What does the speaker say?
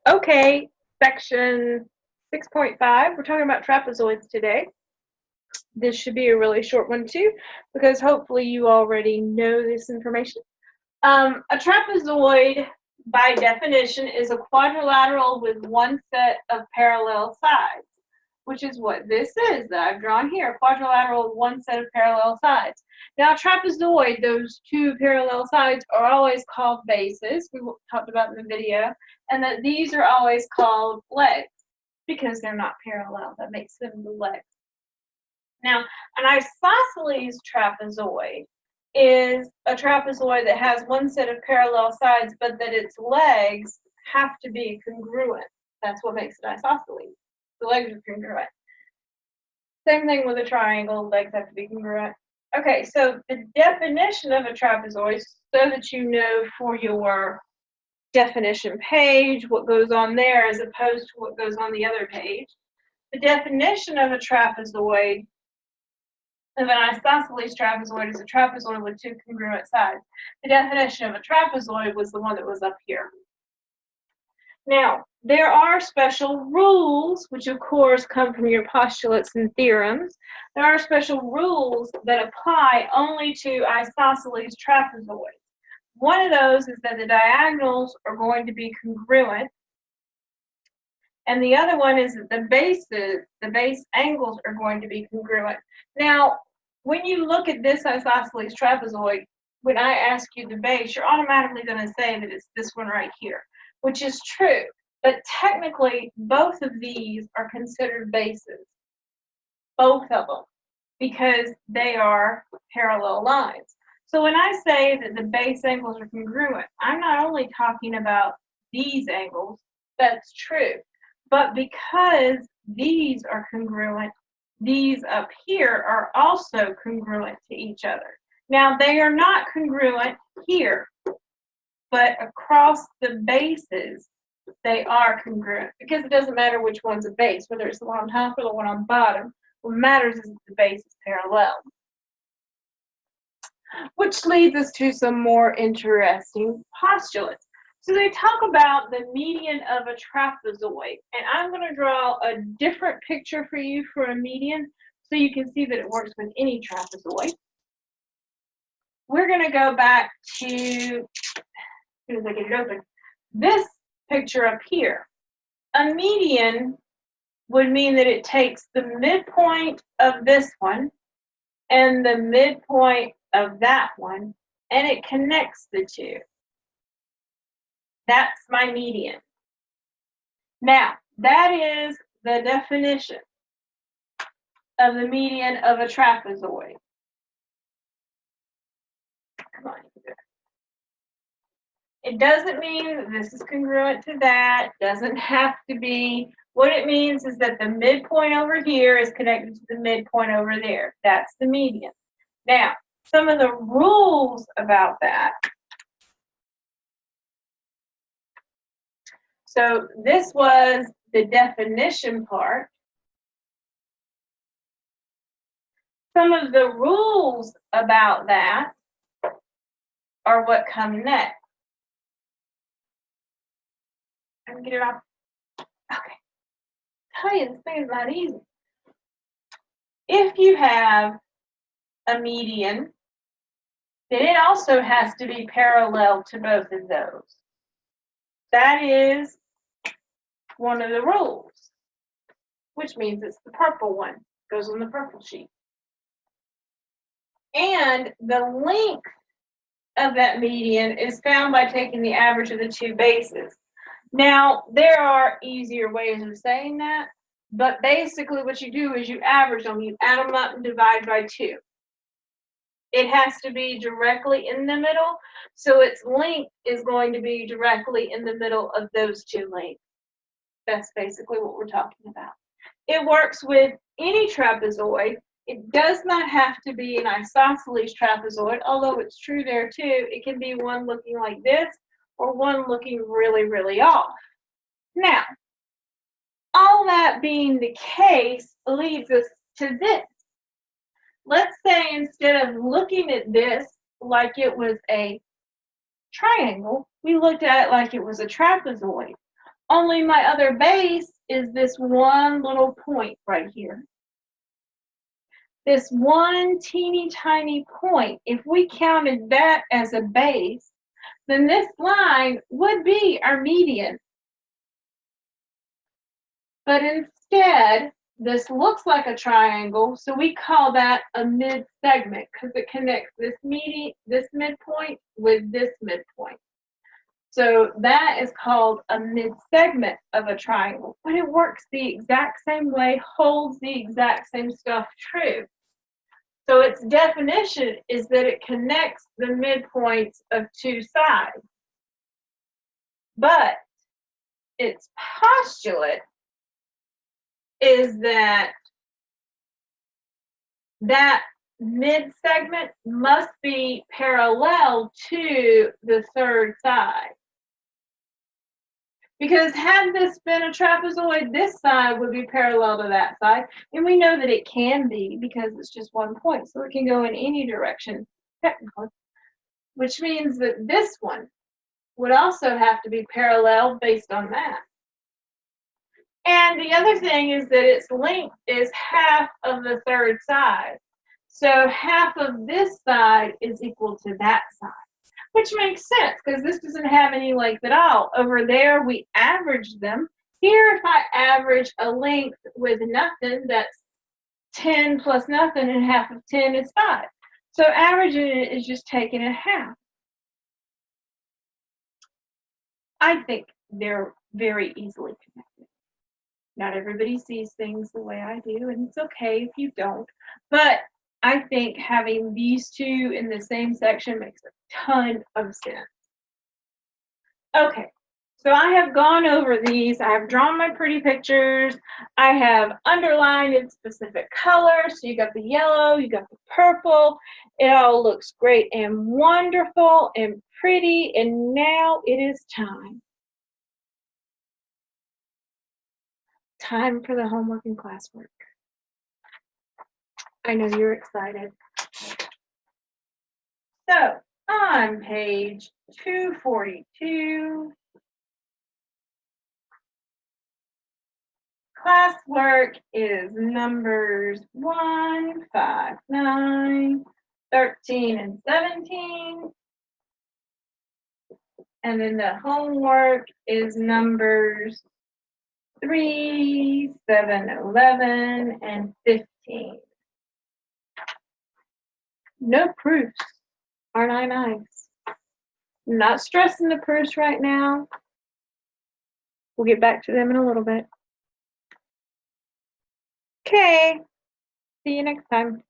Okay, section 6.5, we're talking about trapezoids today. This should be a really short one too, because hopefully you already know this information. A trapezoid, by definition, is a quadrilateral with one set of parallel sides, which is what this is that I've drawn here, a quadrilateral with one set of parallel sides. Now, a trapezoid, those two parallel sides are always called bases, we talked about in the video, and that these are always called legs because they're not parallel. That makes them the legs. Now, an isosceles trapezoid is a trapezoid that has one set of parallel sides, but that its legs have to be congruent. That's what makes it isosceles. The legs are congruent. Same thing with a triangle, legs have to be congruent. Okay, so the definition of a trapezoid, so that you know for your definition page what goes on there as opposed to what goes on the other page. The definition of a trapezoid, of an isosceles trapezoid, is a trapezoid with two congruent sides. The definition of a trapezoid was the one that was up here. Now, there are special rules, which of course come from your postulates and theorems. There are special rules that apply only to isosceles trapezoids. One of those is that the diagonals are going to be congruent, and the other one is that the base angles are going to be congruent. Now, when you look at this isosceles trapezoid, when I ask you the base, you're automatically going to say that it's this one right here, which is true. But technically, both of these are considered bases, both of them, because they are parallel lines. So when I say that the base angles are congruent, I'm not only talking about these angles, that's true, but because these are congruent, these up here are also congruent to each other. Now, they are not congruent here, but across the bases, they are congruent, because it doesn't matter which one's a base, whether it's the one on top or the one on bottom. What matters is that the base is parallel. Which leads us to some more interesting postulates. So they talk about the median of a trapezoid, and I'm going to draw a different picture for you for a median so you can see that it works with any trapezoid. We're going to go back to, as soon as I get it open, this picture up here. A median would mean that it takes the midpoint of this one and the midpoint of that one, and it connects the two. That's my median. Now, that is the definition of the median of a trapezoid. Come on. It doesn't mean that this is congruent to that, doesn't have to be. What it means is that the midpoint over here is connected to the midpoint over there. That's the median. Now, some of the rules about that. So this was the definition part. Some of the rules about that are what come next. Let me get it off. Okay. Tell you, this thing is not easy. If you have a median, then it also has to be parallel to both of those. That is one of the rules, which means it's the purple one, goes on the purple sheet. And the length of that median is found by taking the average of the two bases. Now, there are easier ways of saying that, but basically what you do is you average them, you add them up and divide by 2. It has to be directly in the middle, so its length is going to be directly in the middle of those two lengths. That's basically what we're talking about. It works with any trapezoid. It does not have to be an isosceles trapezoid, although it's true there too. It can be one looking like this or one looking really, really off. Now, all that being the case leads us to this. Let's say instead of looking at this like it was a triangle, we looked at it like it was a trapezoid. only my other base is this one little point right here. This one teeny tiny point, if we counted that as a base, then this line would be our median. But instead, this looks like a triangle, so we call that a mid-segment because it connects this midpoint with this midpoint. So that is called a mid-segment of a triangle, but it works the exact same way, holds the exact same stuff true. So its definition is that it connects the midpoints of two sides. But its postulate is that mid-segment must be parallel to the third side. Because had this been a trapezoid, this side would be parallel to that side. And we know that it can be because it's just one point. So it can go in any direction, technically. Which means that this one would also have to be parallel based on that. And the other thing is that its length is half of the third side. So half of this side is equal to that side. Which makes sense because this doesn't have any length at all. Over there, we average them. Here, if I average a length with nothing, that's 10 plus nothing, and half of 10 is 5. So averaging it is just taking a half. I think they're very easily connected. Not everybody sees things the way I do, and it's okay if you don't. But I think having these two in the same section makes a ton of sense. Okay, so I have gone over these. I have drawn my pretty pictures. I have underlined in specific colors. So you got the yellow, you got the purple. It all looks great and wonderful and pretty. And now it is time. Time for the homework and classwork. I know you're excited. So on page 242, classwork is numbers 1, 5, 9, 13, and 17. And then the homework is numbers 3, 7, 11, and 15. No proofs. Aren't I nice? I'm not stressing the proofs right now. We'll get back to them in a little bit. Okay. See you next time.